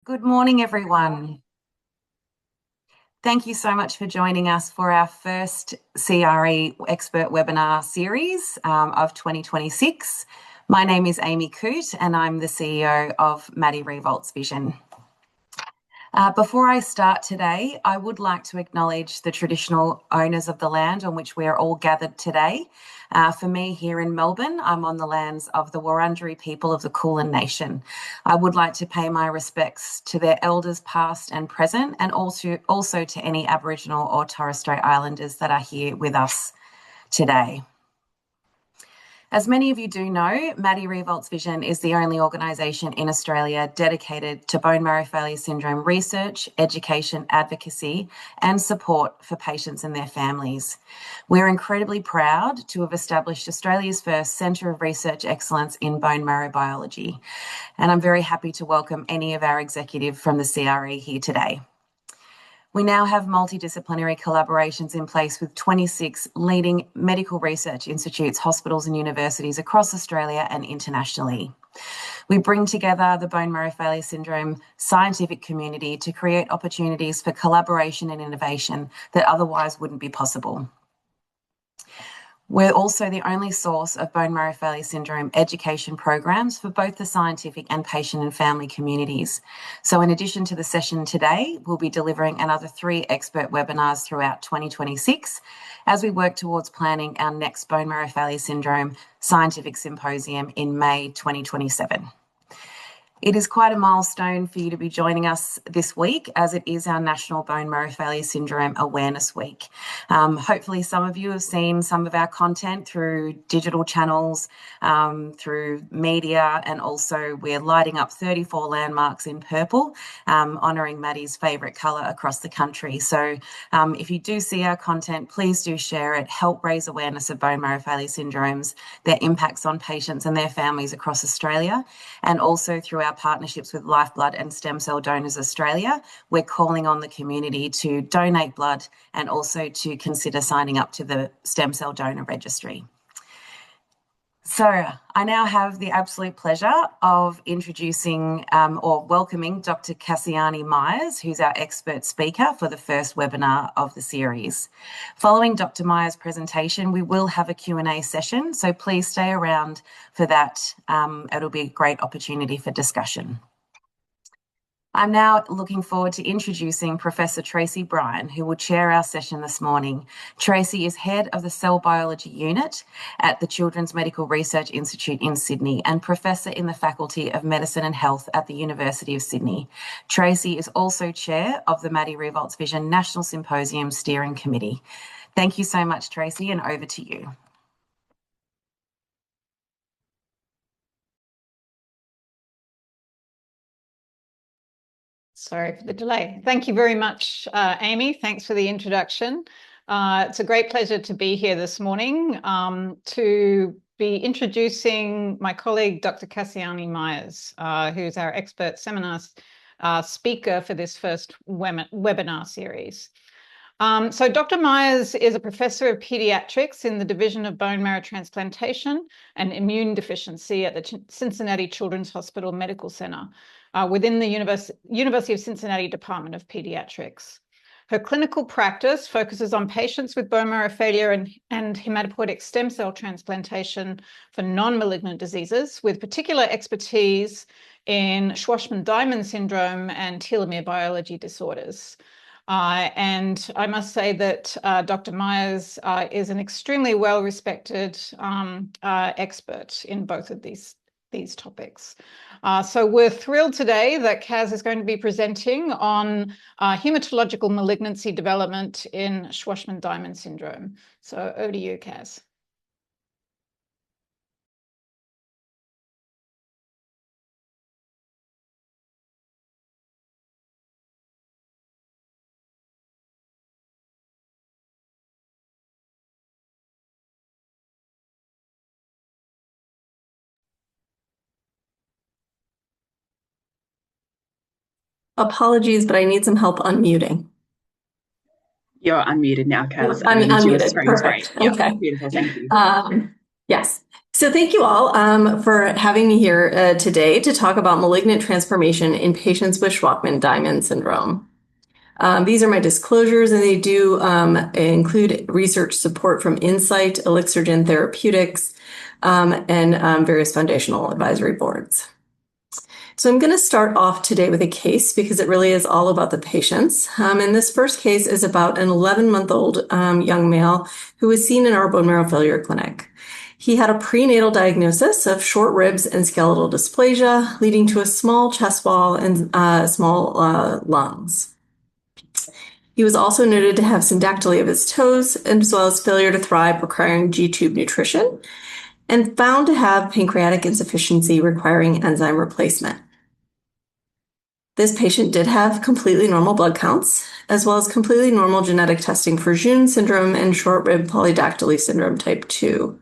Good morning, everyone. Thank you so much for joining us for our first CRE expert webinar series of 2026. My name is Amy Coote and I'm the CEO of Maddie Revolts Vision. Before I start today, I would like to acknowledge the traditional owners of the land on which we are all gathered today. For me here in Melbourne, I'm on the lands of the Wurundjeri people of the Kulin Nation. I would like to pay my respects to their elders past and present, and also to any Aboriginal or Torres Strait Islanders that are here with us today. As many of you do know, Maddie Revolts Vision is the only organisation in Australia dedicated to bone marrow failure syndrome research, education, advocacy and support for patients and their families. We're incredibly proud to have established Australia's first Centre of Research Excellence in Bone Marrow Biology, and I'm very happy to welcome any of our executive from the CRE here today. We now have multidisciplinary collaborations in place with 26 leading medical research institutes, hospitals and universities across Australia and internationally. We bring together the bone marrow failure syndrome scientific community to create opportunities for collaboration and innovation that otherwise wouldn't be possible. We're also the only source of bone marrow failure syndrome education programs for both the scientific and patient and family communities. So in addition to the session today, we'll be delivering another 3 expert webinars throughout 2026 as we work towards planning our next bone marrow failure syndrome scientific symposium in May 2027. It is quite a milestone for you to be joining us this week, as it is our National Bone Marrow Failure Syndrome Awareness Week. Hopefully some of you have seen some of our content through digital channels, through media, and also we're lighting up 34 landmarks in purple, honouring Maddie's favourite colour across the country. So if you do see our content, please do share it, help raise awareness of bone marrow failure syndromes, their impacts on patients and their families across Australia, and also through our partnerships with Lifeblood and Stem Cell Donors Australia, we're calling on the community to donate blood and also to consider signing up to the Stem Cell Donor Registry. So I now have the absolute pleasure of introducing or welcoming Dr. Kasiani Myers, who's our expert speaker for the first webinar of the series. Following Dr. Myers' presentation, we will have a Q&A session, so please stay around for that. It'll be a great opportunity for discussion. I'm now looking forward to introducing Professor Tracy Bryan, who will chair our session this morning. Tracy is head of the Cell Biology Unit at the Children's Medical Research Institute in Sydney and Professor in the Faculty of Medicine and Health at the University of Sydney. Tracy is also chair of the Maddie Revolts Vision National Symposium Steering Committee. Thank you so much, Tracy, and over to you. Sorry for the delay. Thank you very much, Amy. Thanks for the introduction. It's a great pleasure to be here this morning to be introducing my colleague, Dr. Kasiani Myers, who's our expert seminar speaker for this first webinar series. So Dr. Myers is a professor of pediatrics in the Division of Bone Marrow Transplantation and Immune Deficiency at the Cincinnati Children's Hospital Medical Center within the University of Cincinnati Department of Pediatrics. Her clinical practice focuses on patients with bone marrow failure and hematopoietic stem cell transplantation for non-malignant diseases, with particular expertise in Shwachman-Diamond syndrome and telomere biology disorders. And I must say that Dr. Myers is an extremely well-respected expert in both of these topics. So we're thrilled today that Kaz is going to be presenting on hematological malignancy development in Shwachman-Diamond syndrome. So over to you, Kaz. Apologies, but I need some help unmuting. You're unmuted now, Kaz. I'm unmuted. Perfect. Yeah, okay. beautiful. Thank you. Yes. So thank you all for having me here today to talk about malignant transformation in patients with Shwachman-Diamond syndrome. These are my disclosures, and they do include research support from Insight, Elixirgen Therapeutics, and various foundational advisory boards. So I'm going to start off today with a case because it really is all about the patients. And this first case is about an 11-month-old young male who was seen in our bone marrow failure clinic. He had a prenatal diagnosis of short ribs and skeletal dysplasia, leading to a small chest wall and small lungs. He was also noted to have syndactyly of his toes, as well as failure to thrive requiring G-tube nutrition, and found to have pancreatic insufficiency requiring enzyme replacement. This patient did have completely normal blood counts, as well as completely normal genetic testing for June syndrome and short rib polydactyly syndrome type 2.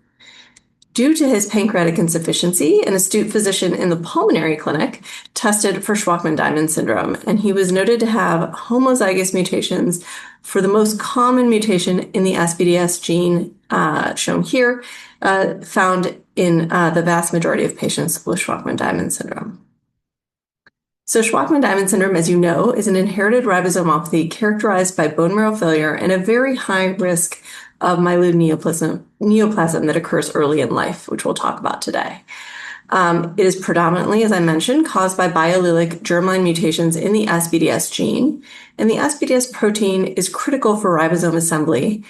Due to his pancreatic insufficiency, an astute physician in the pulmonary clinic tested for Shwachman-Diamond syndrome, and he was noted to have homozygous mutations for the most common mutation in the SBDS gene shown here, found in the vast majority of patients with Shwachman-Diamond syndrome. So Shwachman-Diamond syndrome, as you know, is an inherited ribosomopathy characterized by bone marrow failure and a very high risk of myeloid neoplasm that occurs early in life, which we'll talk about today. It is predominantly, as I mentioned, caused by biallelic germline mutations in the SBDS gene, and the SBDS protein is critical for ribosome assembly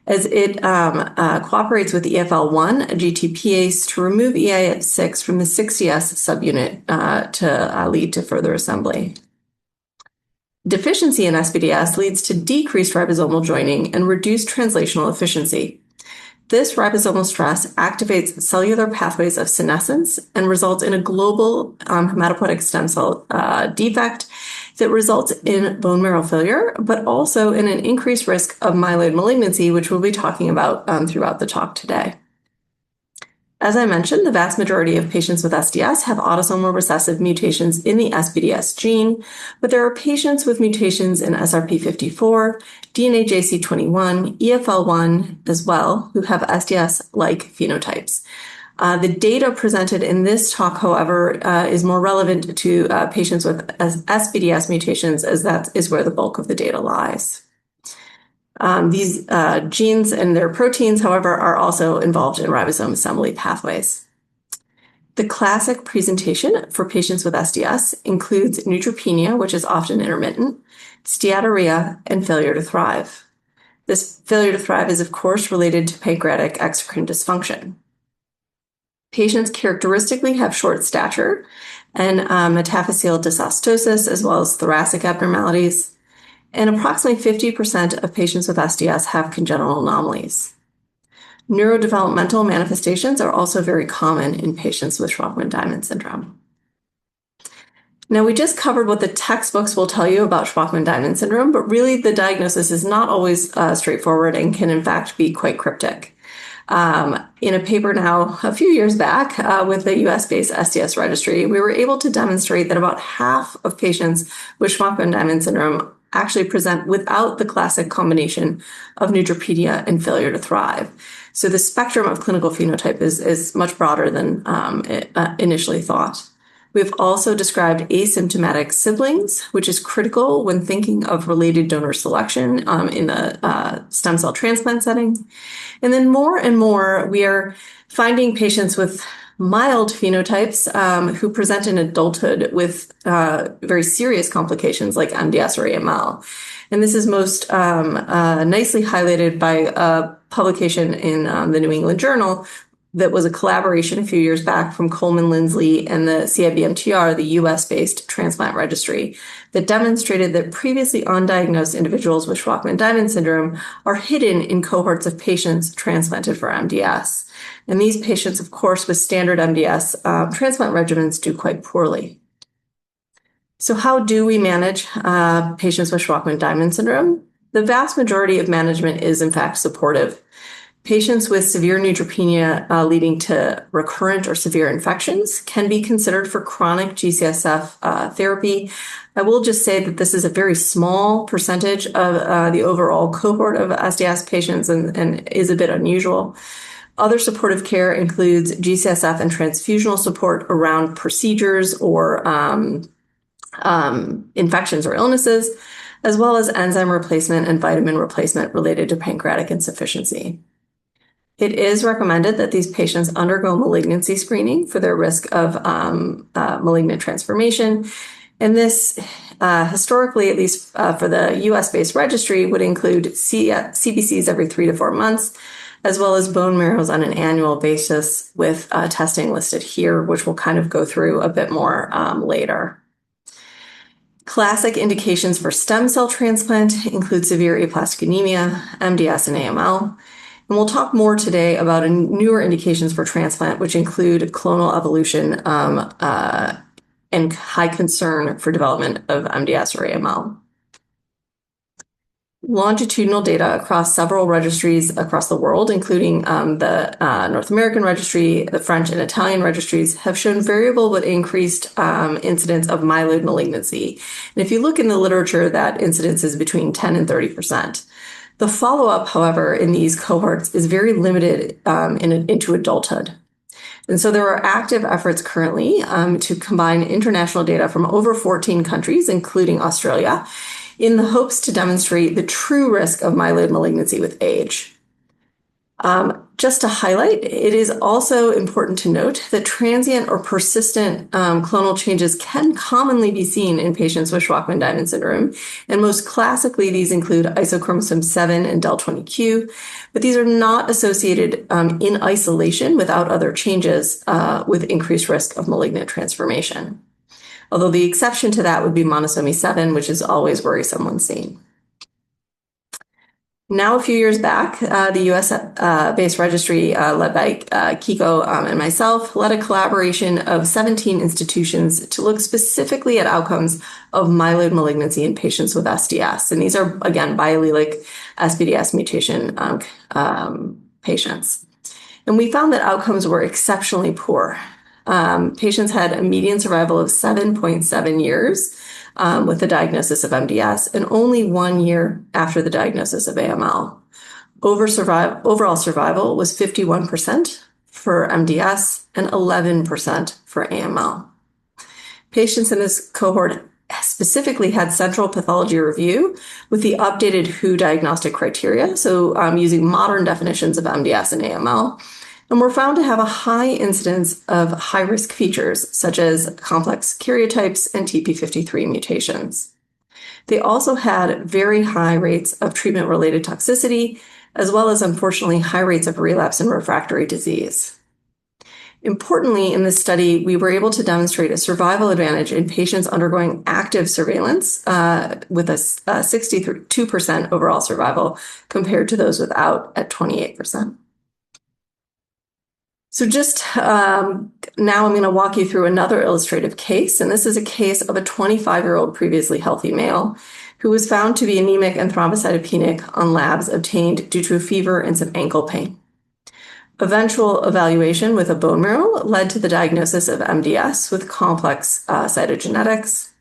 as it cooperates with EFL1, a GTPase, to remove EIF6 from the 60S subunit to lead to further assembly. Deficiency in SBDS leads to decreased ribosomal joining and reduced translational efficiency. This ribosomal stress activates cellular pathways of senescence and results in a global hematopoietic stem cell defect that results in bone marrow failure, but also in an increased risk of myeloid malignancy, which we'll be talking about throughout the talk today. As I mentioned, the vast majority of patients with SDS have autosomal recessive mutations in the SBDS gene, but there are patients with mutations in SRP54, DNAJC21, EFL1 as well, who have SDS-like phenotypes. The data presented in this talk, however, is more relevant to patients with SBDS mutations, as that is where the bulk of the data lies. These genes and their proteins, however, are also involved in ribosome assembly pathways. The classic presentation for patients with SDS includes neutropenia, which is often intermittent, steatorrhea, and failure to thrive. This failure to thrive is, of course, related to pancreatic exocrine dysfunction. Patients characteristically have short stature and metaphyseal dysostosis, as well as thoracic abnormalities. And approximately 50% of patients with SDS have congenital anomalies. Neurodevelopmental manifestations are also very common in patients with Shwachman-Diamond syndrome. Now, we just covered what the textbooks will tell you about Shwachman-Diamond syndrome, but really the diagnosis is not always straightforward and can in fact be quite cryptic. In a paper now a few years back with the US-based SDS registry, we were able to demonstrate that about half of patients with Shwachman-Diamond syndrome actually present without the classic combination of neutropenia and failure to thrive. So the spectrum of clinical phenotype is much broader than initially thought. We've also described asymptomatic siblings, which is critical when thinking of related donor selection in the stem cell transplant setting. And then more and more, we are finding patients with mild phenotypes who present in adulthood with very serious complications like MDS or AML. And this is most nicely highlighted by a publication in the New England Journal that was a collaboration a few years back from Coleman Lindsley and the CIBMTR, the US-based transplant registry, that demonstrated that previously undiagnosed individuals with Shwachman-Diamond syndrome are hidden in cohorts of patients transplanted for MDS. And these patients, of course, with standard MDS transplant regimens do quite poorly. So how do we manage patients with Shwachman-Diamond syndrome? The vast majority of management is, in fact, supportive. Patients with severe neutropenia leading to recurrent or severe infections can be considered for chronic GCSF therapy. I will just say that this is a very small percentage of the overall cohort of SDS patients and is a bit unusual. Other supportive care includes GCSF and transfusional support around procedures or infections or illnesses, as well as enzyme replacement and vitamin replacement related to pancreatic insufficiency. It is recommended that these patients undergo malignancy screening for their risk of malignant transformation. And this, historically, at least for the US-based registry, would include CBCs every 3 to 4 months, as well as bone marrows on an annual basis with testing listed here, which we'll kind of go through a bit more later. Classic indications for stem cell transplant include severe aplastic anemia, MDS, and AML. And we'll talk more today about newer indications for transplant, which include clonal evolution and high concern for development of MDS or AML. Longitudinal data across several registries across the world, including the North American registry, the French and Italian registries, have shown variable but increased incidence of myeloid malignancy. And if you look in the literature, that incidence is between 10 and 30%. The follow-up, however, in these cohorts is very limited into adulthood. And so there are active efforts currently to combine international data from over 14 countries, including Australia, in the hopes to demonstrate the true risk of myeloid malignancy with age. Just to highlight, it is also important to note that transient or persistent clonal changes can commonly be seen in patients with Shwachman-Diamond syndrome, and most classically these include isochromosome 7 and del20q, but these are not associated in isolation without other changes with increased risk of malignant transformation. Although the exception to that would be monosomy 7, which is always worrisome when seen. Now, a few years back, the US-based registry led by Kiko and myself led a collaboration of 17 institutions to look specifically at outcomes of myeloid malignancy in patients with SDS. And these are, again, biallelic SBDS mutation patients. And we found that outcomes were exceptionally poor. Patients had a median survival of 7.7 years with the diagnosis of MDS and only 1 year after the diagnosis of AML. Overall survival was 51% for MDS and 11% for AML. Patients in this cohort specifically had central pathology review with the updated WHO diagnostic criteria, so using modern definitions of MDS and AML, and were found to have a high incidence of high-risk features, such as complex karyotypes and TP53 mutations. They also had very high rates of treatment-related toxicity, as well as, unfortunately, high rates of relapse and refractory disease. Importantly, in this study, we were able to demonstrate a survival advantage in patients undergoing active surveillance with a 62% overall survival compared to those without at 28%. So just now I'm going to walk you through another illustrative case, and this is a case of a 25-year-old previously healthy male who was found to be anemic and thrombocytopenic on labs obtained due to a fever and some ankle pain. Eventual evaluation with a bone marrow led to the diagnosis of MDS with complex cytogenetics,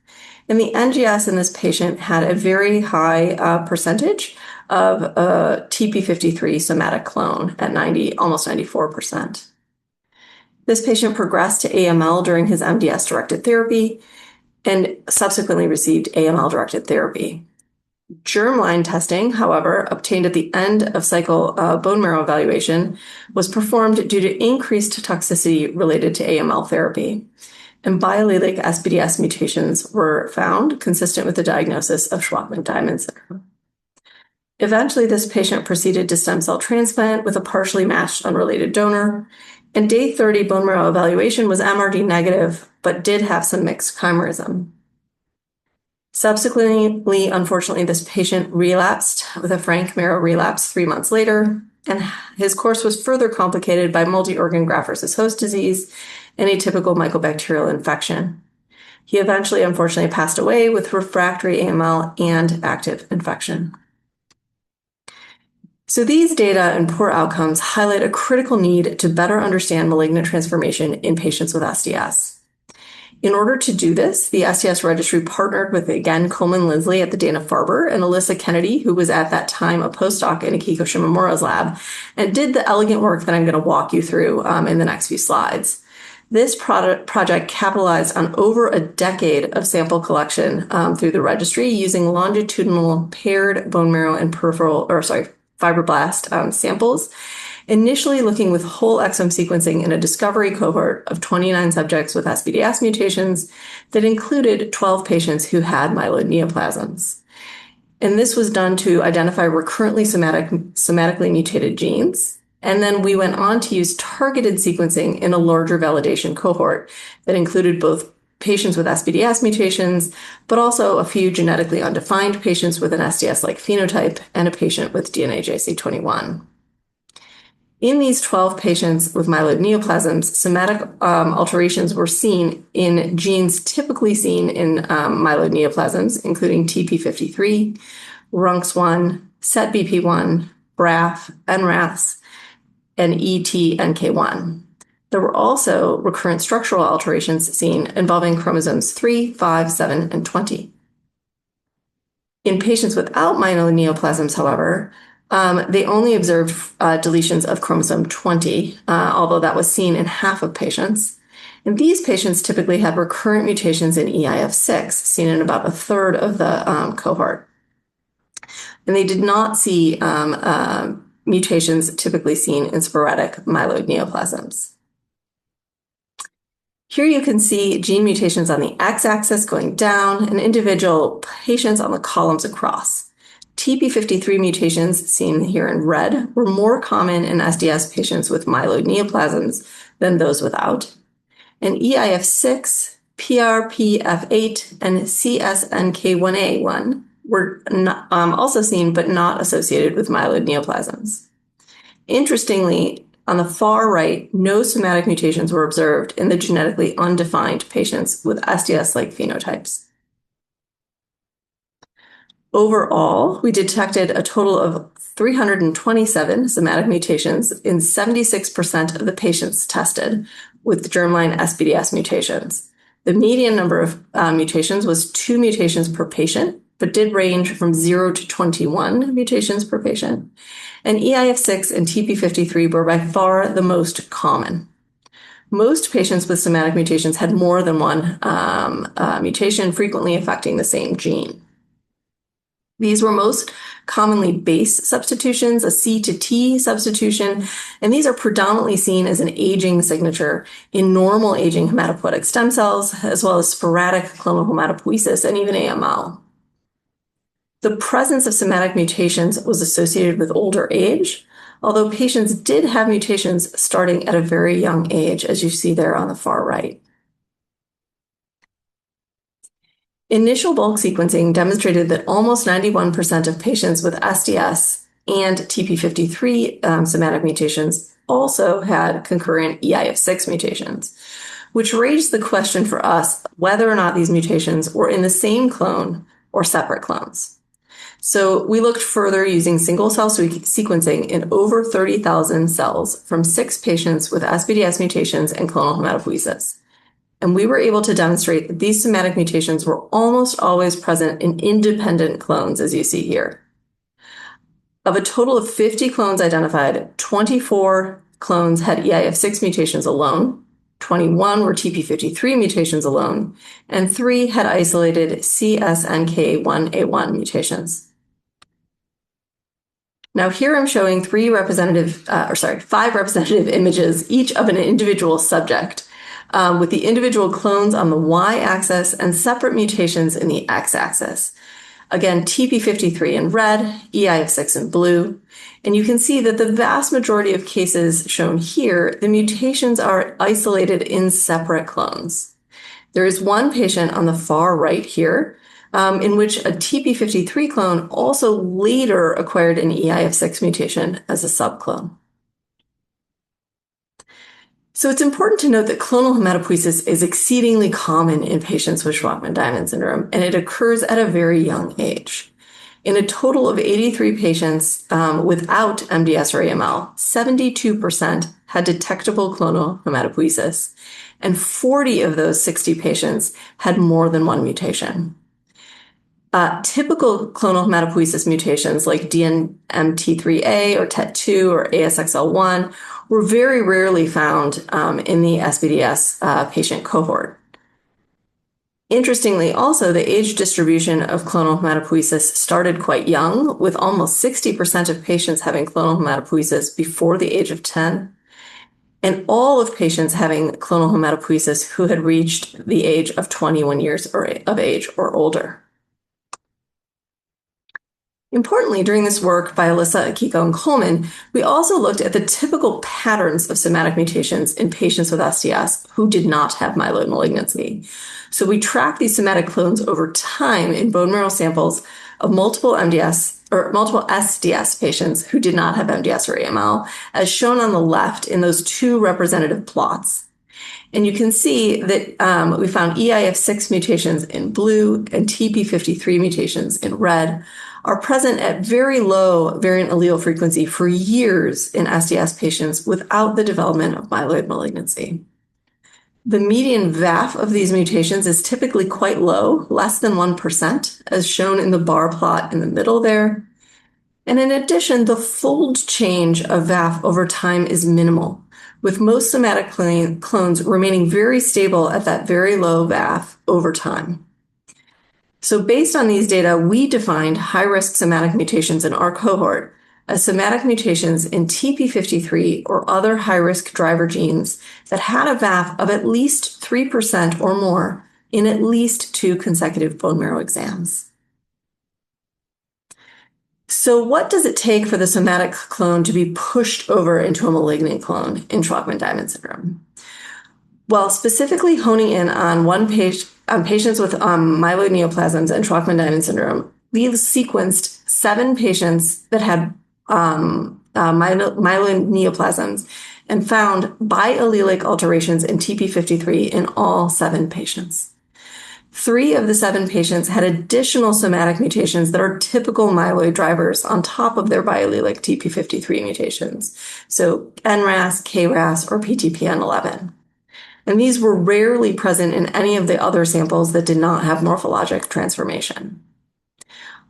and the NGS in this patient had a very high percentage of a TP53 somatic clone at almost 94%. This patient progressed to AML during his MDS-directed therapy and subsequently received AML-directed therapy. Germline testing, however, obtained at the end of cycle bone marrow evaluation, was performed due to increased toxicity related to AML therapy, and biallelic SBDS mutations were found consistent with the diagnosis of Shwachman-Diamond syndrome. Eventually, this patient proceeded to stem cell transplant with a partially matched unrelated donor, and day 30 bone marrow evaluation was MRD negative, but did have some mixed chimerism. Subsequently, unfortunately, this patient relapsed with a frank marrow relapse 3 months later, and his course was further complicated by multi-organ graft versus host disease and atypical mycobacterial infection. He eventually, unfortunately, passed away with refractory AML and active infection. So these data and poor outcomes highlight a critical need to better understand malignant transformation in patients with SDS. In order to do this, the STS registry partnered with, again, Coleman Lindsley at the Dana-Farber and Alyssa Kennedy, who was at that time a postdoc in Akiko Shimomura's lab, and did the elegant work that I'm going to walk you through in the next few slides. This project capitalized on over a decade of sample collection through the registry using longitudinal paired bone marrow and fibroblast samples, initially looking with whole exome sequencing in a discovery cohort of 29 subjects with SBDS mutations that included 12 patients who had myeloid neoplasms. And this was done to identify recurrently somatically mutated genes. And then we went on to use targeted sequencing in a larger validation cohort that included both patients with SBDS mutations, but also a few genetically undefined patients with an SDS-like phenotype and a patient with DNA JC21. In these 12 patients with myeloid neoplasms, somatic alterations were seen in genes typically seen in myeloid neoplasms, including TP53, RUNX1, SETBP1, BRAF, NRAS, and ETNK1. There were also recurrent structural alterations seen involving chromosomes 3, 5, 7, and 20. In patients without myeloid neoplasms, however, they only observed deletions of chromosome 20, although that was seen in half of patients. And these patients typically had recurrent mutations in EIF6, seen in about a third of the cohort. And they did not see mutations typically seen in sporadic myeloid neoplasms. Here you can see gene mutations on the x-axis going down and individual patients on the columns across. TP53 mutations, seen here in red, were more common in SDS patients with myeloid neoplasms than those without. And EIF6, PRPF8, and CSNK1A1 were also seen but not associated with myeloid neoplasms. Interestingly, on the far right, no somatic mutations were observed in the genetically undefined patients with SDS-like phenotypes. Overall, we detected a total of 327 somatic mutations in 76% of the patients tested with germline SBDS mutations. The median number of mutations was 2 mutations per patient, but did range from 0 to 21 mutations per patient. And EIF6 and TP53 were by far the most common. Most patients with somatic mutations had more than one mutation, frequently affecting the same gene. These were most commonly base substitutions, a C to T substitution, and these are predominantly seen as an aging signature in normal aging hematopoietic stem cells, as well as sporadic clonal hematopoiesis and even AML. The presence of somatic mutations was associated with older age, although patients did have mutations starting at a very young age, as you see there on the far right. Initial bulk sequencing demonstrated that almost 91% of patients with SDS and TP53 somatic mutations also had concurrent EIF6 mutations, which raised the question for us whether or not these mutations were in the same clone or separate clones. So we looked further using single-cell sequencing in over 30,000 cells from 6 patients with SBDS mutations and clonal hematopoiesis. And we were able to demonstrate that these somatic mutations were almost always present in independent clones, as you see here. Of a total of 50 clones identified, 24 clones had EIF6 mutations alone, 21 were TP53 mutations alone, and 3 had isolated CSNK1A1 mutations. Now here I'm showing 5 representative images, each of an individual subject, with the individual clones on the y-axis and separate mutations in the x-axis. Again, TP53 in red, EIF6 in blue. And you can see that the vast majority of cases shown here, the mutations are isolated in separate clones. There is one patient on the far right here in which a TP53 clone also later acquired an EIF6 mutation as a subclone. So it's important to note that clonal hematopoiesis is exceedingly common in patients with Shwachman-Diamond syndrome, and it occurs at a very young age. In a total of 83 patients without MDS or AML, 72% had detectable clonal hematopoiesis, and 40 of those 60 patients had more than one mutation. Typical clonal hematopoiesis mutations like DNMT3A or TET2 or ASXL1 were very rarely found in the SBDS patient cohort. Interestingly, also, the age distribution of clonal hematopoiesis started quite young, with almost 60% of patients having clonal hematopoiesis before the age of 10, and all of patients having clonal hematopoiesis who had reached the age of 21 years of age or older. Importantly, during this work by Alyssa, Akiko, and Coleman, we also looked at the typical patterns of somatic mutations in patients with SDS who did not have myeloid malignancy. So we tracked these somatic clones over time in bone marrow samples of multiple SDS patients who did not have MDS or AML, as shown on the left in those two representative plots. And you can see that we found EIF6 mutations in blue and TP53 mutations in red are present at very low variant allele frequency for years in SDS patients without the development of myeloid malignancy. The median VAF of these mutations is typically quite low, less than 1%, as shown in the bar plot in the middle there. And in addition, the fold change of VAF over time is minimal, with most somatic clones remaining very stable at that very low VAF over time. So based on these data, we defined high-risk somatic mutations in our cohort as somatic mutations in TP53 or other high-risk driver genes that had a VAF of at least 3% or more in at least 2 consecutive bone marrow exams. So what does it take for the somatic clone to be pushed over into a malignant clone in Shwachman-Diamond syndrome? Well, specifically honing in on patients with myeloid neoplasms and Shwachman-Diamond syndrome, we've sequenced 7 patients that had myeloid neoplasms and found biallelic alterations in TP53 in all 7 patients. 3 of the 7 patients had additional somatic mutations that are typical myeloid drivers on top of their biallelic TP53 mutations, so NRAS, KRAS, or PTPN11. And these were rarely present in any of the other samples that did not have morphologic transformation.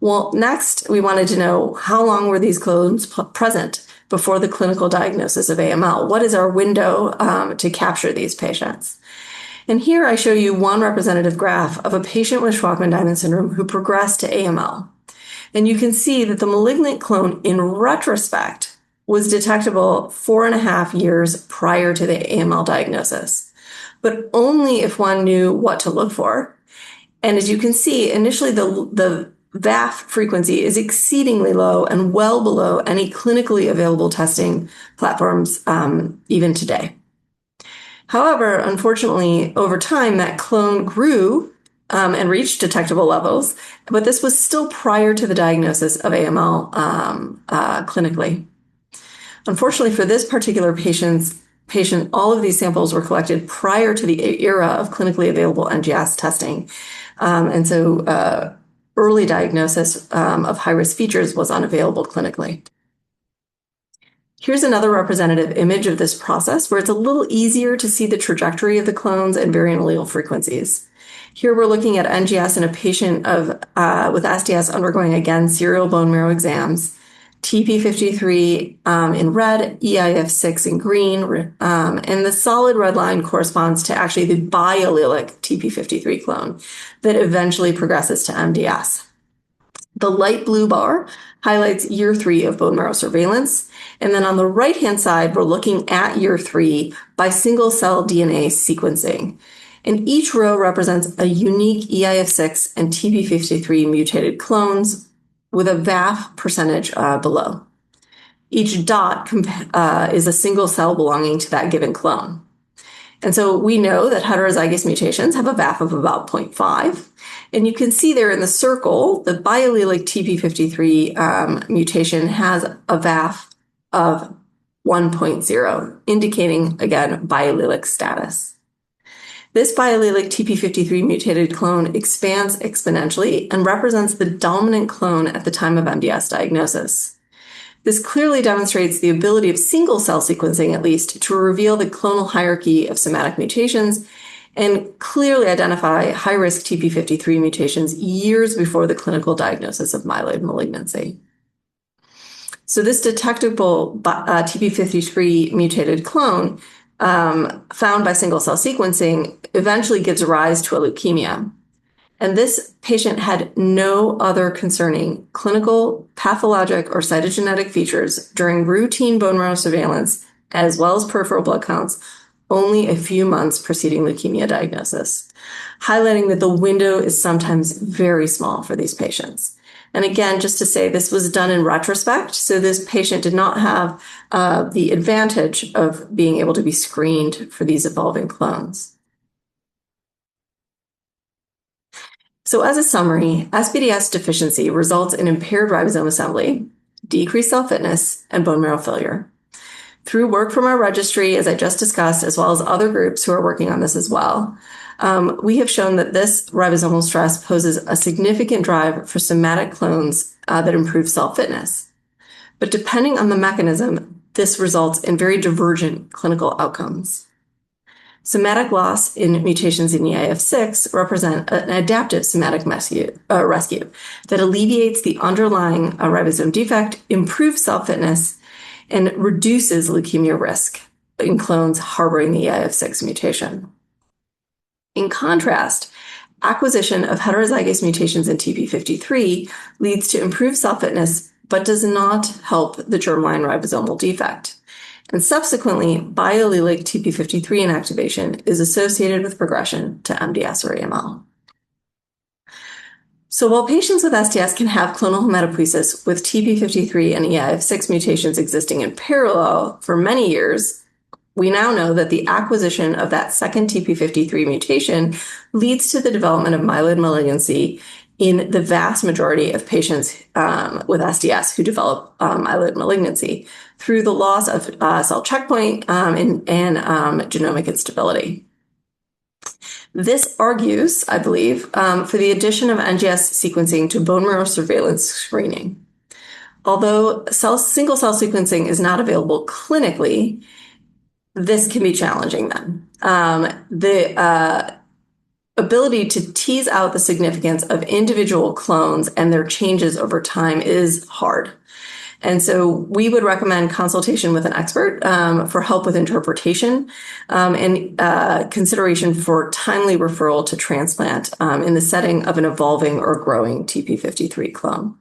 Well, next, we wanted to know how long were these clones present before the clinical diagnosis of AML? What is our window to capture these patients? And here I show you one representative graph of a patient with Shwachman-Diamond syndrome who progressed to AML. And you can see that the malignant clone, in retrospect, was detectable 4.5 years prior to the AML diagnosis, but only if one knew what to look for. And as you can see, initially the VAF frequency is exceedingly low and well below any clinically available testing platforms even today. However, unfortunately, over time, that clone grew and reached detectable levels, but this was still prior to the diagnosis of AML clinically. Unfortunately, for this particular patient, all of these samples were collected prior to the era of clinically available NGS testing. And so early diagnosis of high-risk features was unavailable clinically. Here's another representative image of this process where it's a little easier to see the trajectory of the clones and variant allele frequencies. Here we're looking at NGS in a patient with SDS undergoing, again, serial bone marrow exams, TP53 in red, EIF6 in green, and the solid red line corresponds to actually the biallelic TP53 clone that eventually progresses to MDS. The light blue bar highlights year 3 of bone marrow surveillance. And then on the right-hand side, we're looking at year 3 by single-cell DNA sequencing. And each row represents a unique EIF6 and TP53 mutated clones with a VAF percentage below. Each dot is a single cell belonging to that given clone. And so we know that heterozygous mutations have a VAF of about 0.5. And you can see there in the circle, the biallelic TP53 mutation has a VAF of 1.0, indicating, again, biallelic status. This biallelic TP53 mutated clone expands exponentially and represents the dominant clone at the time of MDS diagnosis. This clearly demonstrates the ability of single-cell sequencing, at least, to reveal the clonal hierarchy of somatic mutations and clearly identify high-risk TP53 mutations years before the clinical diagnosis of myeloid malignancy. So this detectable TP53 mutated clone found by single-cell sequencing eventually gives rise to a leukemia. And this patient had no other concerning clinical, pathologic, or cytogenetic features during routine bone marrow surveillance, as well as peripheral blood counts, only a few months preceding leukemia diagnosis, highlighting that the window is sometimes very small for these patients. And again, just to say, this was done in retrospect, so this patient did not have the advantage of being able to be screened for these evolving clones. So as a summary, SBDS deficiency results in impaired ribosome assembly, decreased cell fitness, and bone marrow failure. Through work from our registry, as I just discussed, as well as other groups who are working on this as well, we have shown that this ribosomal stress poses a significant drive for somatic clones that improve cell fitness. But depending on the mechanism, this results in very divergent clinical outcomes. Somatic loss in mutations in EIF6 represent an adaptive somatic rescue that alleviates the underlying ribosome defect, improves cell fitness, and reduces leukemia risk in clones harboring the EIF6 mutation. In contrast, acquisition of heterozygous mutations in TP53 leads to improved cell fitness, but does not help the germline ribosomal defect. And subsequently, biallelic TP53 inactivation is associated with progression to MDS or AML. So while patients with STS can have clonal hematopoiesis with TP53 and EIF6 mutations existing in parallel for many years, we now know that the acquisition of that second TP53 mutation leads to the development of myeloid malignancy in the vast majority of patients with STS who develop myeloid malignancy through the loss of cell checkpoint and genomic instability. This argues, I believe, for the addition of NGS sequencing to bone marrow surveillance screening. Although single-cell sequencing is not available clinically, this can be challenging then. The ability to tease out the significance of individual clones and their changes over time is hard. And so we would recommend consultation with an expert for help with interpretation and consideration for timely referral to transplant in the setting of an evolving or growing TP53 clone.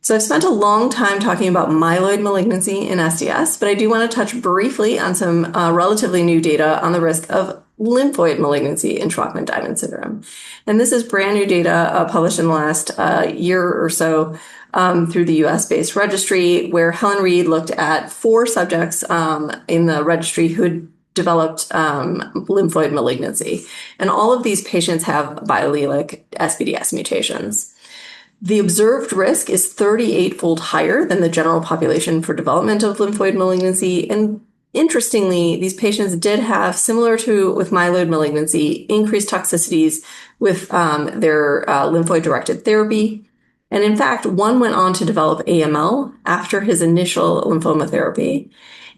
So I've spent a long time talking about myeloid malignancy in STS, but I do want to touch briefly on some relatively new data on the risk of lymphoid malignancy in Shwachman-Diamond syndrome. And this is brand new data published in the last year or so through the US-based registry, where Helen Reed looked at 4 subjects in the registry who had developed lymphoid malignancy. And all of these patients have biallelic SBDS mutations. The observed risk is 38-fold higher than the general population for development of lymphoid malignancy. And interestingly, these patients did have, similar to with myeloid malignancy, increased toxicities with their lymphoid-directed therapy. And in fact, one went on to develop AML after his initial lymphoma therapy,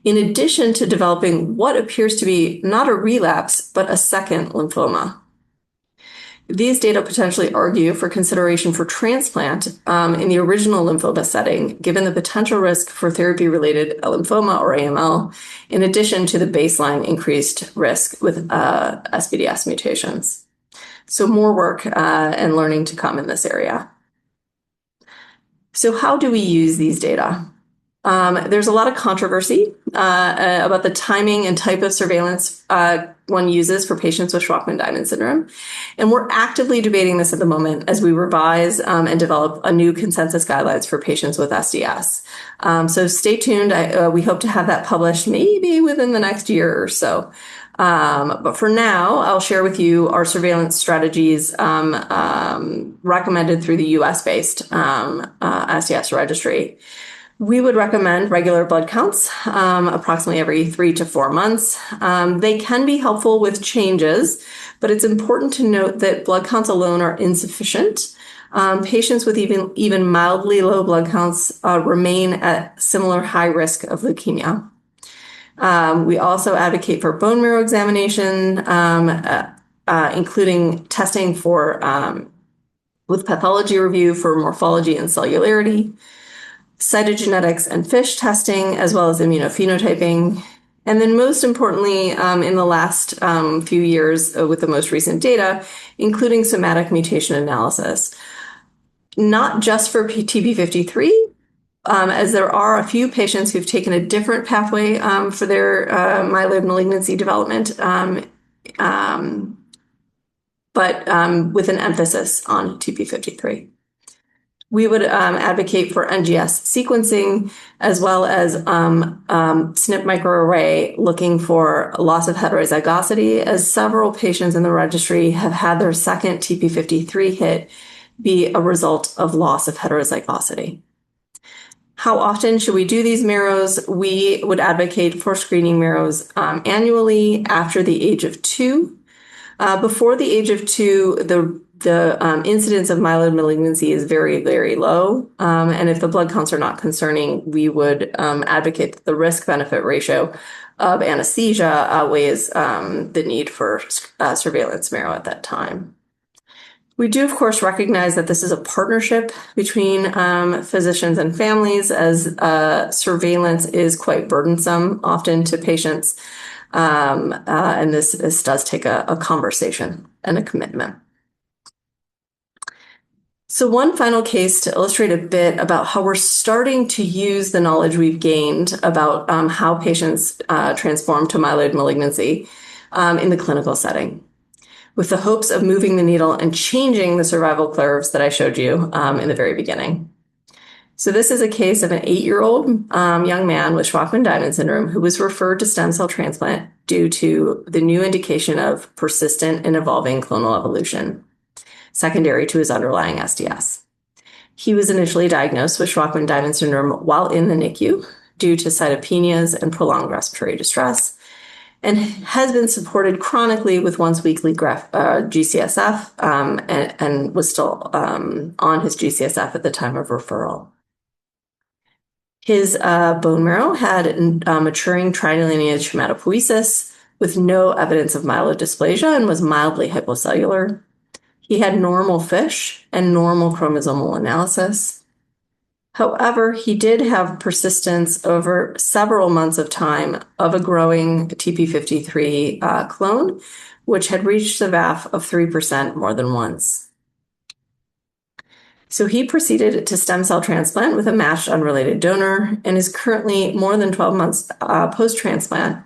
in addition to developing what appears to be not a relapse, but a second lymphoma. These data potentially argue for consideration for transplant in the original lymphoma setting, given the potential risk for therapy-related lymphoma or AML, in addition to the baseline increased risk with SBDS mutations. So more work and learning to come in this area. So how do we use these data? There's a lot of controversy about the timing and type of surveillance one uses for patients with Shwachman-Diamond syndrome. And we're actively debating this at the moment as we revise and develop a new consensus guidelines for patients with SDS. So stay tuned. We hope to have that published maybe within the next year or so. But for now, I'll share with you our surveillance strategies recommended through the US-based SDS registry. We would recommend regular blood counts, approximately every 3 to 4 months. They can be helpful with changes, but it's important to note that blood counts alone are insufficient. Patients with even mildly low blood counts remain at similar high risk of leukemia. We also advocate for bone marrow examination, including testing with pathology review for morphology and cellularity, cytogenetics and FISH testing, as well as immunophenotyping. And then most importantly, in the last few years with the most recent data, including somatic mutation analysis, not just for TP53, as there are a few patients who've taken a different pathway for their myeloid malignancy development, but with an emphasis on TP53. We would advocate for NGS sequencing as well as SNP microarray looking for loss of heterozygosity, as several patients in the registry have had their second TP53 hit be a result of loss of heterozygosity. How often should we do these marrows? We would advocate for screening marrows annually after the age of 2. Before the age of 2, the incidence of myeloid malignancy is very, very low. And if the blood counts are not concerning, we would advocate that the risk-benefit ratio of anesthesia outweighs the need for surveillance marrow at that time. We do, of course, recognize that this is a partnership between physicians and families, as surveillance is quite burdensome often to patients. And this does take a conversation and a commitment. So one final case to illustrate a bit about how we're starting to use the knowledge we've gained about how patients transform to myeloid malignancy in the clinical setting, with the hopes of moving the needle and changing the survival curves that I showed you in the very beginning. So this is a case of an 8-year-old young man with Shwachman-Diamond syndrome who was referred to stem cell transplant due to the new indication of persistent and evolving clonal evolution, secondary to his underlying SDS. He was initially diagnosed with Shwachman-Diamond syndrome while in the NICU due to cytopenias and prolonged respiratory distress, and has been supported chronically with once-weekly GCSF and was still on his GCSF at the time of referral. His bone marrow had maturing trilineage hematopoiesis with no evidence of myelodysplasia and was mildly hypocellular. He had normal FISH and normal chromosomal analysis. However, he did have persistence over several months of time of a growing TP53 clone, which had reached the VAF of 3% more than once. So he proceeded to stem cell transplant with a matched unrelated donor and is currently more than 12 months post-transplant.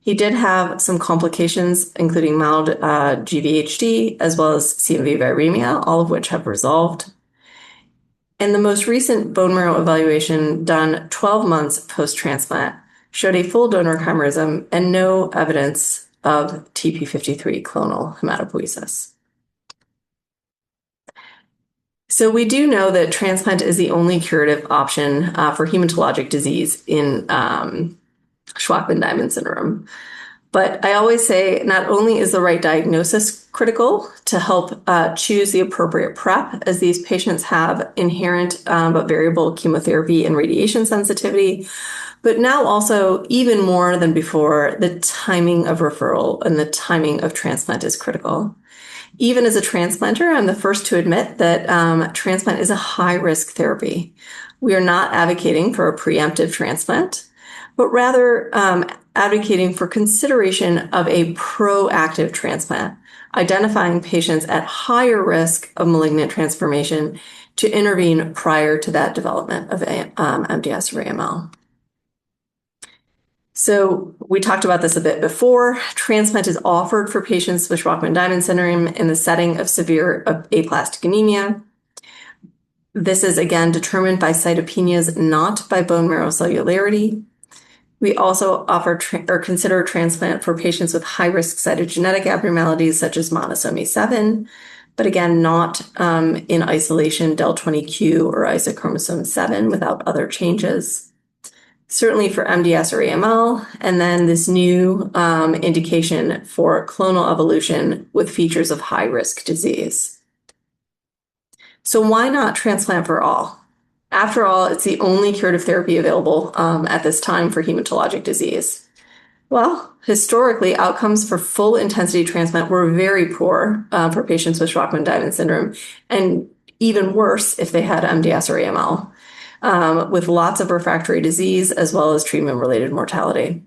He did have some complications, including mild GVHD, as well as CMV viremia, all of which have resolved. And the most recent bone marrow evaluation done 12 months post-transplant showed a full donor chimerism and no evidence of TP53 clonal hematopoiesis. So we do know that transplant is the only curative option for hematologic disease in Shwachman-Diamond syndrome. But I always say not only is the right diagnosis critical to help choose the appropriate PrEP, as these patients have inherent but variable chemotherapy and radiation sensitivity, but now also, even more than before, the timing of referral and the timing of transplant is critical. Even as a transplanter, I'm the first to admit that transplant is a high-risk therapy. We are not advocating for a preemptive transplant, but rather advocating for consideration of a proactive transplant, identifying patients at higher risk of malignant transformation to intervene prior to that development of MDS or AML. So we talked about this a bit before. Transplant is offered for patients with Shwachman-Diamond syndrome in the setting of severe aplastic anemia. This is again determined by cytopenias, not by bone marrow cellularity. We also offer or consider transplant for patients with high-risk cytogenetic abnormalities such as monosomy 7, but again, not in isolation del20q or isochromosome 7 without other changes. Certainly for MDS or AML, and then this new indication for clonal evolution with features of high-risk disease. So why not transplant for all? After all, it's the only curative therapy available at this time for hematologic disease. Well, historically, outcomes for full intensity transplant were very poor for patients with Shwachman-Diamond syndrome, and even worse if they had MDS or AML, with lots of refractory disease as well as treatment-related mortality.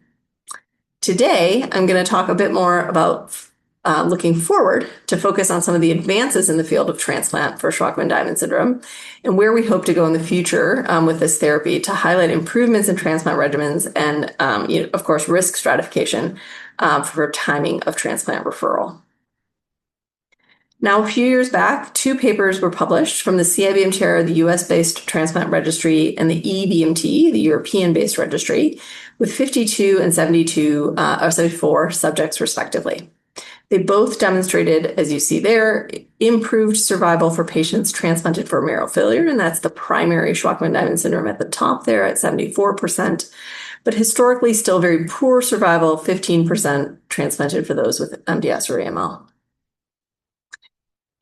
Today, I'm going to talk a bit more about looking forward to focus on some of the advances in the field of transplant for Shwachman-Diamond syndrome and where we hope to go in the future with this therapy to highlight improvements in transplant regimens and, of course, risk stratification for timing of transplant referral. Now, a few years back, 2 papers were published from the CIBMTR, the US-based transplant registry, and the EBMT, the European-based registry, with 52 and 74 subjects respectively. They both demonstrated, as you see there, improved survival for patients transplanted for marrow failure, and that's the primary Shwachman-Diamond syndrome at the top there at 74%, but historically still very poor survival, 15% transplanted for those with MDS or AML.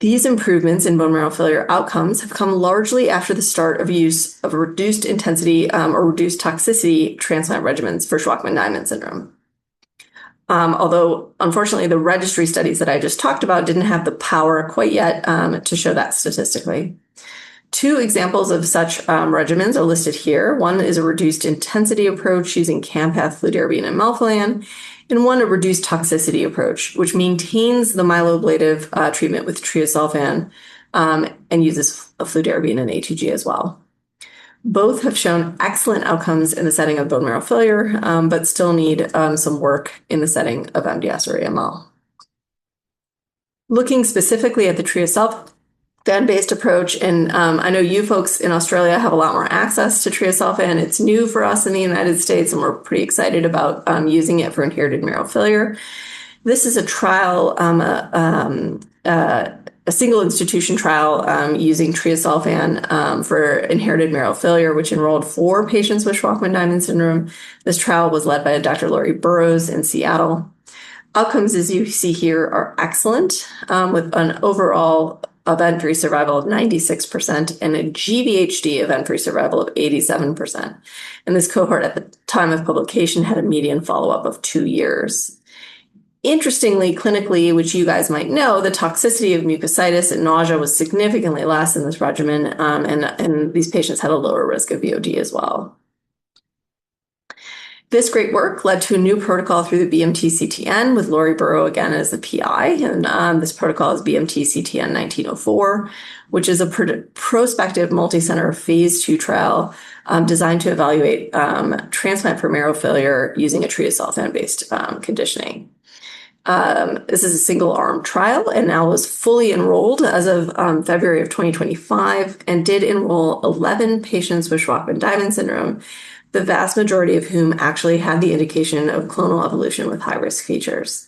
These improvements in bone marrow failure outcomes have come largely after the start of use of reduced intensity or reduced toxicity transplant regimens for Shwachman-Diamond syndrome. Although, unfortunately, the registry studies that I just talked about didn't have the power quite yet to show that statistically. 2 examples of such regimens are listed here. One is a reduced intensity approach using Campath, fludarabine, and melphalan, and one a reduced toxicity approach, which maintains the myeloablative treatment with treosulfan and uses fludarabine and ATG as well. Both have shown excellent outcomes in the setting of bone marrow failure, but still need some work in the setting of MDS or AML. Looking specifically at the treosulfan-based approach, and I know you folks in Australia have a lot more access to treosulfan. It's new for us in the United States, and we're pretty excited about using it for inherited marrow failure. This is a trial, a single institution trial using treosulfan for inherited marrow failure, which enrolled 4 patients with Shwachman-Diamond syndrome. This trial was led by Dr. Laurie Burrows in Seattle. Outcomes, as you see here, are excellent, with an overall event-free survival of 96% and a GVHD event-free survival of 87%. And this cohort at the time of publication had a median follow-up of 2 years. Interestingly, clinically, which you guys might know, the toxicity of mucositis and nausea was significantly less in this regimen, and these patients had a lower risk of VOD as well. This great work led to a new protocol through the BMT-CTN with Laurie Burrow again as the PI, and this protocol is BMT-CTN 1904, which is a prospective multicenter phase 2 trial designed to evaluate transplant for marrow failure using a treosulfan-based conditioning. This is a single-arm trial and now is fully enrolled as of February of 2025 and did enroll 11 patients with Shwachman-Diamond syndrome, the vast majority of whom actually had the indication of clonal evolution with high-risk features.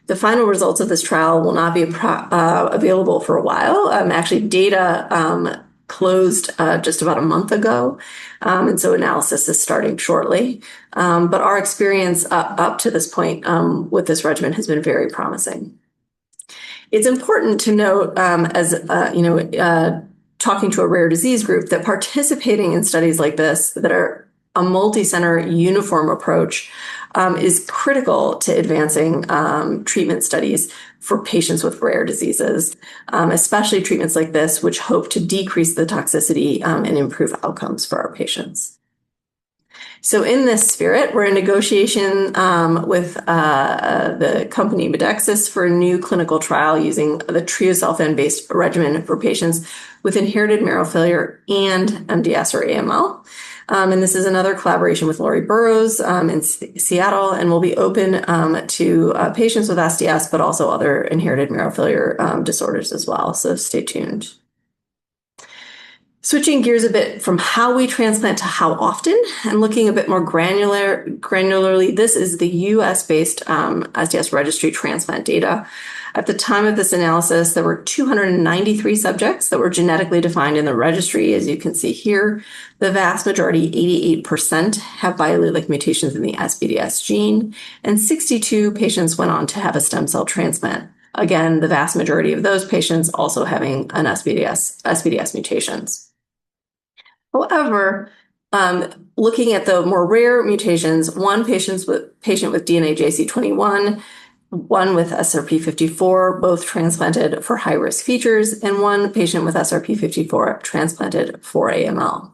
The final results of this trial will not be available for a while. Actually, data closed just about a month ago, and so analysis is starting shortly. But our experience up to this point with this regimen has been very promising. It's important to note, talking to a rare disease group, that participating in studies like this that are a multi-center uniform approach is critical to advancing treatment studies for patients with rare diseases, especially treatments like this, which hope to decrease the toxicity and improve outcomes for our patients. So in this spirit, we're in negotiation with the company Medexus for a new clinical trial using the treosulfan-based regimen for patients with inherited marrow failure and MDS or AML. And this is another collaboration with Laurie Burrows in Seattle, and will be open to patients with SDS, but also other inherited marrow failure disorders as well. So stay tuned. Switching gears a bit from how we transplant to how often, and looking a bit more granularly, this is the US-based SDS registry transplant data. At the time of this analysis, there were 293 subjects that were genetically defined in the registry. As you can see here, the vast majority, 88%, have biallelic mutations in the SBDS gene, and 62 patients went on to have a stem cell transplant. Again, the vast majority of those patients also having an SBDS mutations. However, looking at the more rare mutations, one patient with DNA JC21, one with SRP54, both transplanted for high-risk features, and one patient with SRP54 transplanted for AML.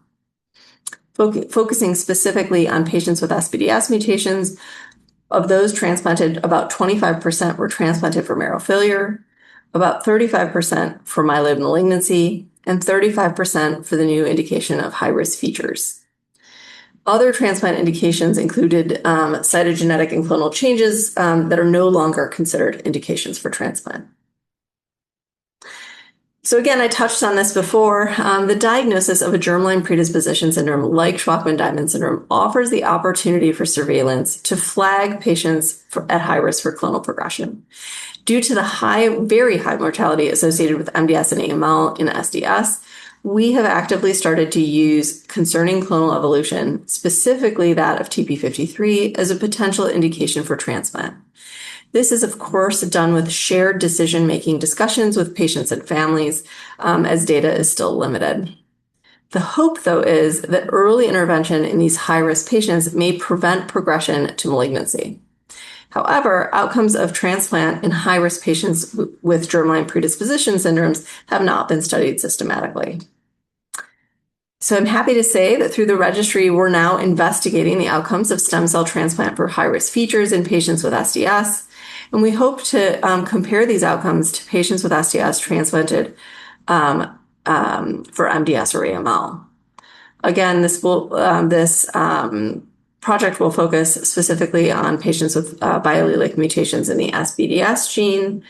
Focusing specifically on patients with SBDS mutations, of those transplanted, about 25% were transplanted for marrow failure, about 35% for myeloid malignancy, and 35% for the new indication of high-risk features. Other transplant indications included cytogenetic and clonal changes that are no longer considered indications for transplant. So again, I touched on this before. The diagnosis of a germline predisposition syndrome like Shwachman-Diamond syndrome offers the opportunity for surveillance to flag patients at high risk for clonal progression. Due to the very high mortality associated with MDS and AML in SDS, we have actively started to use concerning clonal evolution, specifically that of TP53, as a potential indication for transplant. This is, of course, done with shared decision-making discussions with patients and families, as data is still limited. The hope, though, is that early intervention in these high-risk patients may prevent progression to malignancy. However, outcomes of transplant in high-risk patients with germline predisposition syndromes have not been studied systematically. So I'm happy to say that through the registry, we're now investigating the outcomes of stem cell transplant for high-risk features in patients with SDS, and we hope to compare these outcomes to patients with SDS transplanted for MDS or AML. Again, this project will focus specifically on patients with biallelic mutations in the SBDS gene.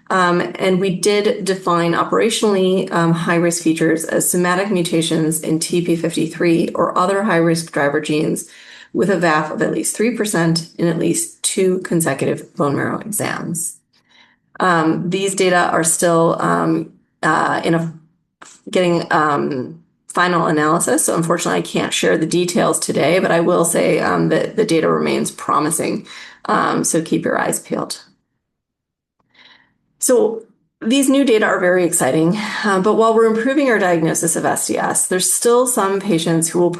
And we did define operationally high-risk features as somatic mutations in TP53 or other high-risk driver genes with a VAF of at least 3% in at least 2 consecutive bone marrow exams. These data are still getting final analysis, so unfortunately I can't share the details today, but I will say that the data remains promising, so keep your eyes peeled. So these new data are very exciting, but while we're improving our diagnosis of SDS, there's still some patients who will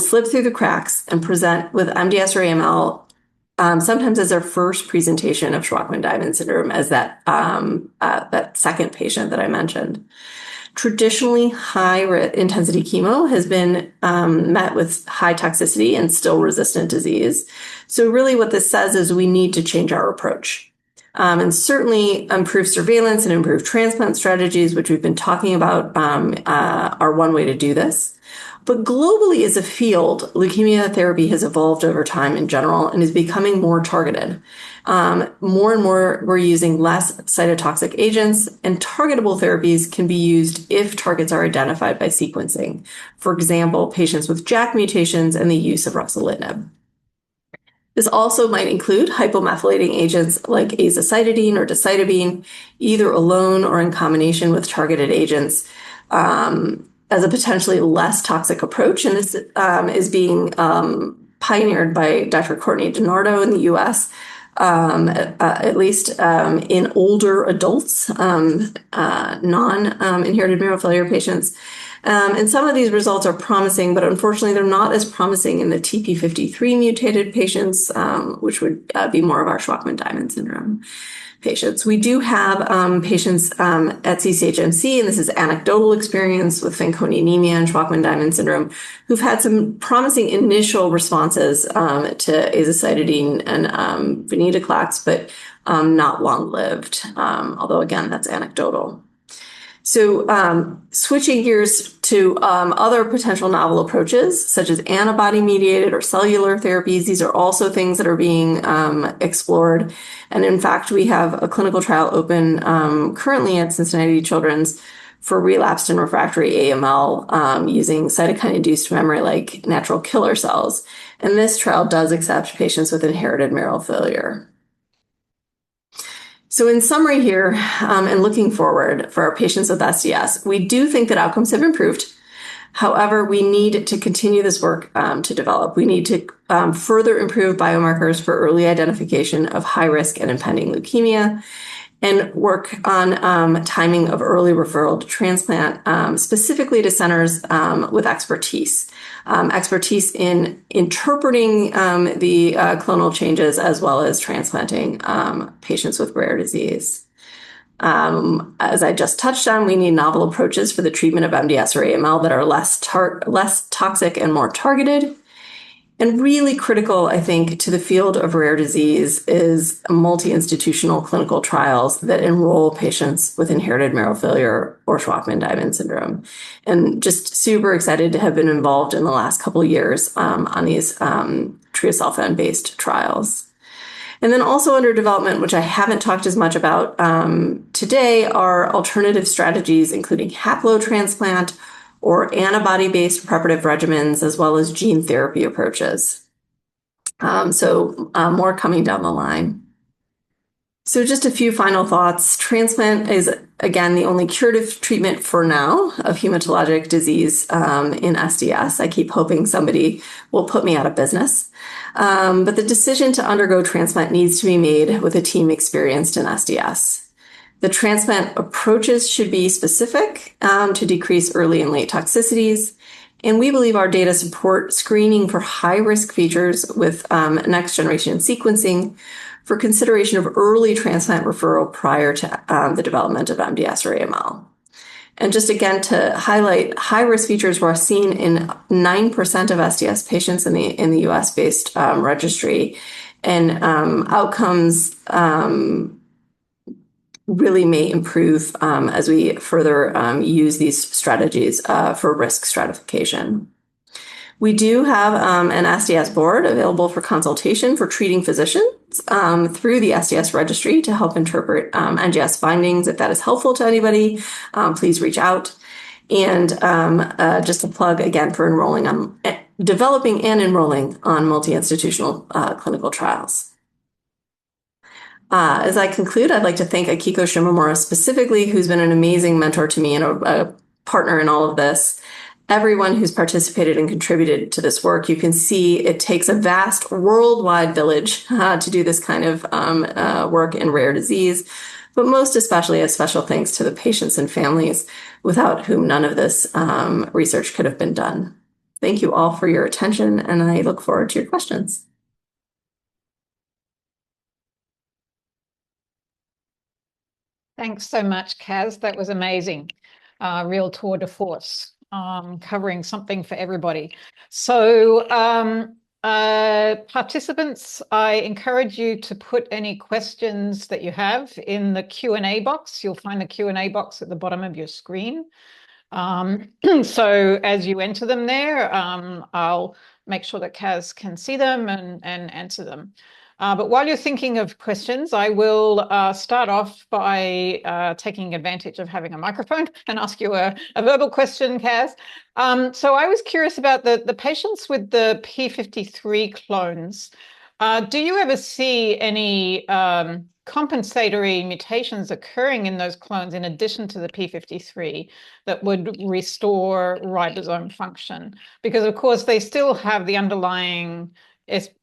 slip through the cracks and present with MDS or AML, sometimes as their first presentation of Shwachman-Diamond syndrome, as that second patient that I mentioned. Traditionally, high-intensity chemo has been met with high toxicity and still resistant disease. So really what this says is we need to change our approach. And certainly improve surveillance and improve transplant strategies, which we've been talking about, are one way to do this. But globally as a field, leukemia therapy has evolved over time in general and is becoming more targeted. More and more, we're using less cytotoxic agents, and targetable therapies can be used if targets are identified by sequencing. For example, patients with JAK mutations and the use of ruxolitinib. This also might include hypomethylating agents like azacitidine or decitabine, either alone or in combination with targeted agents, as a potentially less toxic approach. And this is being pioneered by Dr. Courtney DiNardo in the US, at least in older adults, non-inherited marrow failure patients. And some of these results are promising, but unfortunately they're not as promising in the TP53 mutated patients, which would be more of our Shwachman-Diamond syndrome patients. We do have patients at CCHMC, and this is anecdotal experience with Fanconi anemia and Shwachman-Diamond syndrome, who've had some promising initial responses to azacitidine and venetoclax, but not long-lived, although again, that's anecdotal. So switching gears to other potential novel approaches, such as antibody-mediated or cellular therapies, these are also things that are being explored. And in fact, we have a clinical trial open currently at Cincinnati Children's for relapsed and refractory AML using cytokine-induced memory-like natural killer cells. And this trial does accept patients with inherited marrow failure. So in summary here, and looking forward for our patients with SDS, we do think that outcomes have improved. However, we need to continue this work to develop. We need to further improve biomarkers for early identification of high risk and impending leukemia, and work on timing of early referral to transplant, specifically to centers with expertise in interpreting the clonal changes, as well as transplanting patients with rare disease. As I just touched on, we need novel approaches for the treatment of MDS or AML that are less toxic and more targeted. And really critical, I think, to the field of rare disease is multi-institutional clinical trials that enroll patients with inherited marrow failure or Shwachman-Diamond syndrome. And just super excited to have been involved in the last couple of years on these treosulfan-based trials. And then also under development, which I haven't talked as much about today, are alternative strategies, including haplotransplant or antibody-based preparative regimens, as well as gene therapy approaches. More coming down the line. So just a few final thoughts. Transplant is, again, the only curative treatment for now of hematologic disease in SDS. I keep hoping somebody will put me out of business. But the decision to undergo transplant needs to be made with a team experienced in SDS. The transplant approaches should be specific to decrease early and late toxicities. And we believe our data support screening for high-risk features with next-generation sequencing for consideration of early transplant referral prior to the development of MDS or AML. And just again to highlight, high-risk features were seen in 9% of SDS patients in the US-based registry, and outcomes really may improve as we further use these strategies for risk stratification. We do have an SDS board available for consultation for treating physicians through the SDS registry to help interpret NGS findings. If that is helpful to anybody, please reach out. And just a plug again for developing and enrolling on multi-institutional clinical trials. As I conclude, I'd like to thank Akiko Shimomura specifically, who's been an amazing mentor to me and a partner in all of this. Everyone who's participated and contributed to this work. You can see it takes a vast worldwide village to do this kind of work in rare disease, but most especially a special thanks to the patients and families without whom none of this research could have been done. Thank you all for your attention, and I look forward to your questions. Thanks so much, Kaz. That was amazing. Real tour de force, covering something for everybody. So participants, I encourage you to put any questions that you have in the Q&A box. You'll find the Q&A box at the bottom of your screen. So as you enter them there, I'll make sure that Kaz can see them and answer them. But while you're thinking of questions, I will start off by taking advantage of having a microphone and ask you a verbal question, Kaz. So I was curious about the patients with the P53 clones. Do you ever see any compensatory mutations occurring in those clones in addition to the P53 that would restore ribosome function? Because, of course, they still have the underlying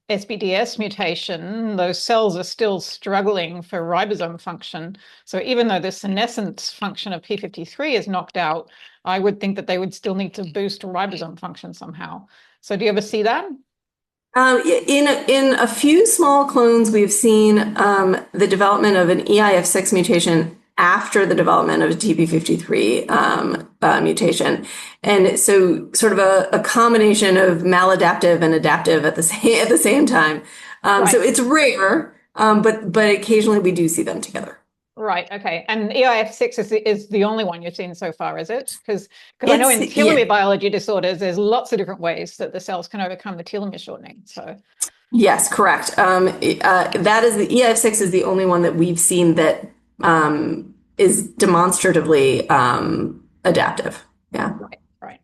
SBDS mutation. Those cells are still struggling for ribosome function. So even though the senescent function of P53 is knocked out, I would think that they would still need to boost ribosome function somehow. So do you ever see that? In a few small clones, we've seen the development of an EIF6 mutation after the development of a TP53 mutation. And so sort of a combination of maladaptive and adaptive at the same time. Right. So it's rare, but occasionally we do see them together. Right. Okay. And EIF6 is the only one you've seen so far, is it? Because I know in telomere biology disorders, there's lots of different ways that the cells can overcome the telomere shortening. So. Yes, correct. That is the EIF6 is the only one that we've seen that is demonstratively adaptive. Yeah. Right.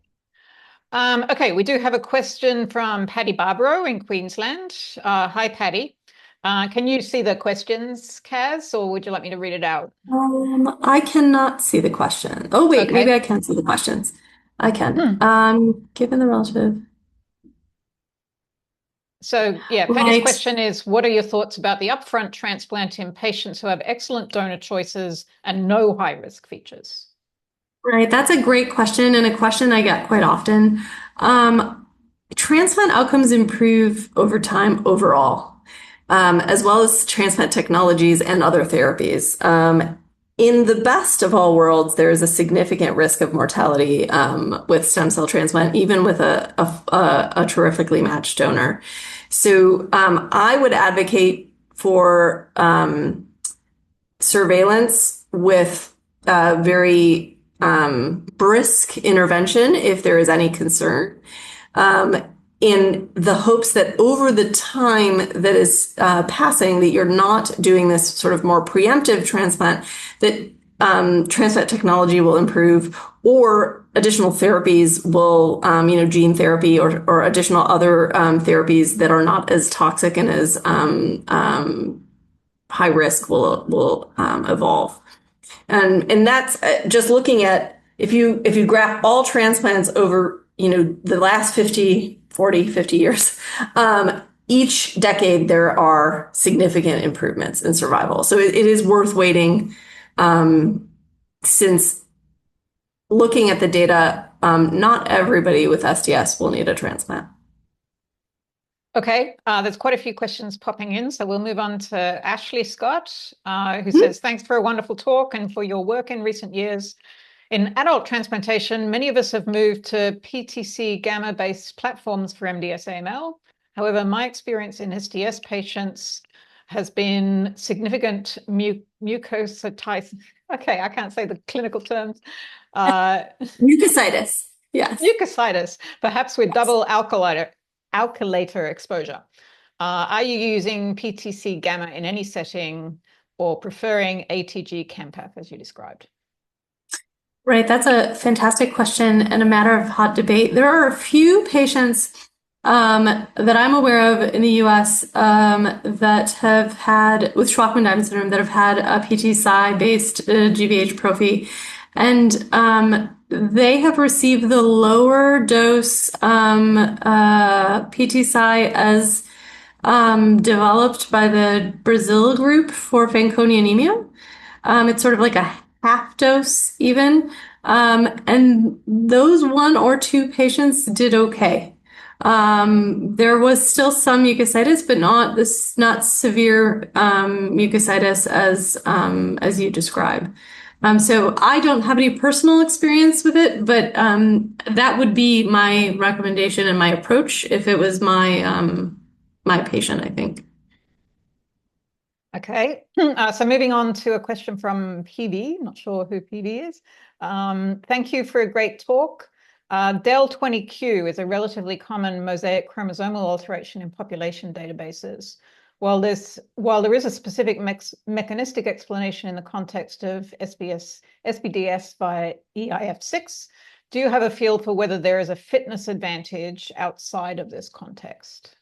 Okay, we do have a question from Patty Barbaro in Queensland. Hi, Patty. Can you see the questions, Kaz, or would you like me to read it out? I cannot see the question. Oh, wait, Okay. maybe I can see the questions. I can. Given the relative. So, yeah, Patty's Right. question is, what are your thoughts about the upfront transplant in patients who have excellent donor choices and no high-risk features? Right, that's a great question and a question I get quite often. Transplant outcomes improve over time overall, as well as transplant technologies and other therapies. In the best of all worlds, there is a significant risk of mortality with stem cell transplant, even with a terrifically matched donor. So I would advocate for surveillance with very brisk intervention if there is any concern, in the hopes that over the time that is passing, that you're not doing this sort of more preemptive transplant, that transplant technology will improve, or additional therapies will, gene therapy or additional other therapies that are not as toxic and as high risk will evolve. And that's just looking at if you graph all transplants over the last 50 years, each decade there are significant improvements in survival. So it is worth waiting, since looking at the data, not everybody with STS will need a transplant. Okay, there's quite a few questions popping in, so we'll move on to Ashley Scott, who says, thanks for a wonderful talk and for your work in recent years. In adult transplantation, many of us have moved to PTC gamma-based platforms for MDS-AML. However, my experience in STS patients has been significant mucositis. Okay, I can't say the clinical terms. Mucositis, yes. Mucositis, perhaps with double alkylator exposure. Are you using PTC gamma in any setting or preferring ATG ChemPath as you described? Right, that's a fantastic question and a matter of hot debate. There are a few patients that I'm aware of in the US that have had, with Shwachman-Diamond syndrome, that have had a PTCy-based GVH prophy. And they have received the lower dose PTCy as developed by the Brazil group for Fanconi anemia. It's sort of like a half dose even. And those one or two patients did okay. There was still some mucositis, but not severe mucositis as you describe. So I don't have any personal experience with it, but that would be my recommendation and my approach if it was my patient, I think. Okay, so moving on to a question from PB, not sure who PB is. Thank you for a great talk. Del20Q is a relatively common mosaic chromosomal alteration in population databases. While there is a specific mechanistic explanation in the context of SBDS by EIF6, do you have a feel for whether there is a fitness advantage outside of this context?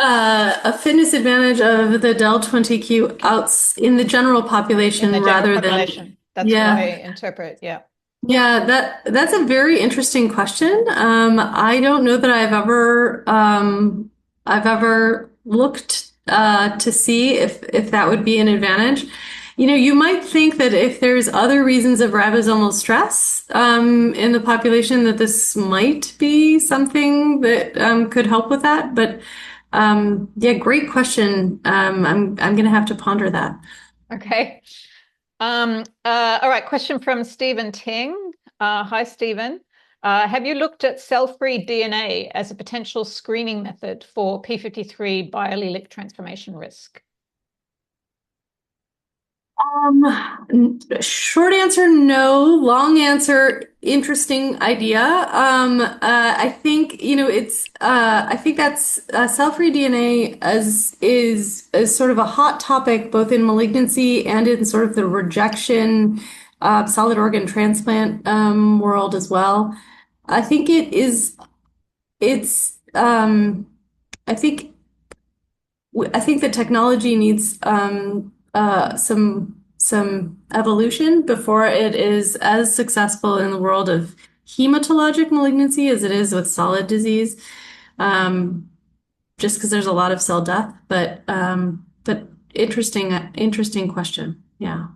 A fitness advantage of the Del20Q outs in the general population rather than. That's what I interpret, yeah. Yeah, that's a very interesting question. I don't know that I've ever looked to see if that would be an advantage. You might think that if there's other reasons of ribosomal stress in the population, that this might be something that could help with that. But yeah, great question. I'm going to have to ponder that. Okay. All right, question from Stephen Ting. Hi, Stephen. Have you looked at cell-free DNA as a potential screening method for P53 biallelic transformation risk? Short answer, no. Long answer, interesting idea. I think I think that's cell-free DNA is sort of a hot topic both in malignancy and in sort of the rejection solid organ transplant world as well. I think it's I think I think the technology needs some evolution before it is as successful in the world of hematologic malignancy as it is with solid disease. Just because there's a lot of cell death, but interesting question. Yeah.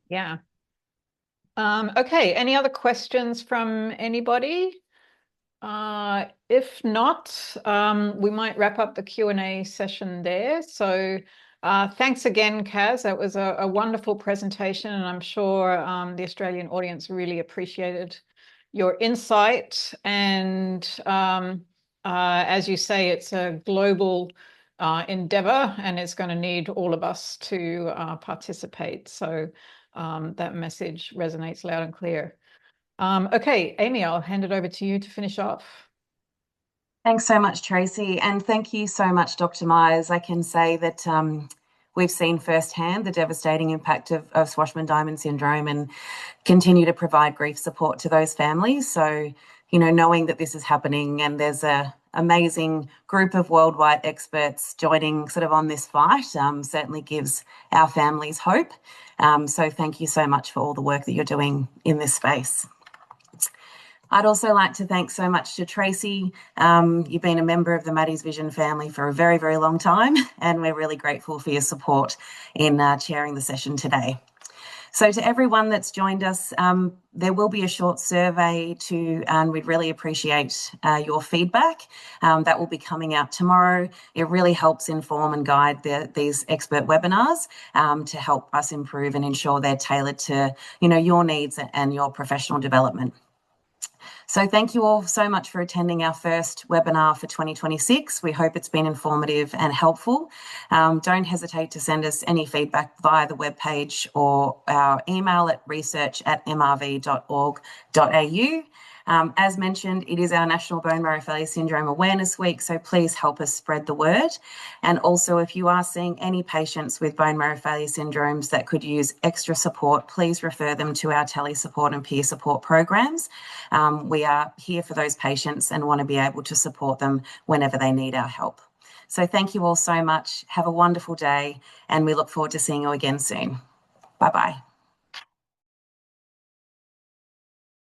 Yeah. Okay, any other questions from anybody? If not, we might wrap up the Q&A session there. So thanks again, Kaz. That was a wonderful presentation, and I'm sure the Australian audience really appreciated your insight. And as you say, it's a global endeavor, and it's going to need all of us to participate. So that message resonates loud and clear. Okay, Amy, I'll hand it over to you to finish off. Thanks so much, Tracy. And thank you so much, Dr. Myers. I can say that we've seen firsthand the devastating impact of Shwachman-Diamond syndrome and continue to provide grief support to those families. So, knowing that this is happening and there's an amazing group of worldwide experts joining sort of on this fight certainly gives our families hope. So thank you so much for all the work that you're doing in this space. I'd also like to thank so much to Tracy. You've been a member of the Maddie's Vision family for a very, very long time, and we're really grateful for your support in chairing the session today. So to everyone that's joined us, there will be a short survey and we'd really appreciate your feedback. That will be coming out tomorrow. It really helps inform and guide these expert webinars to help us improve and ensure they're tailored to, your needs and your professional development. So thank you all so much for attending our first webinar for 2026. We hope it's been informative and helpful. Don't hesitate to send us any feedback via the webpage or our email at research@mrv.org.au. As mentioned, it is our National Bone Marrow Failure Syndrome Awareness Week, so please help us spread the word. And also, if you are seeing any patients with bone marrow failure syndromes that could use extra support, please refer them to our tele-support and peer support programs. We are here for those patients and want to be able to support them whenever they need our help. So thank you all so much. Have a wonderful day, and we look forward to seeing you again soon. Bye-bye.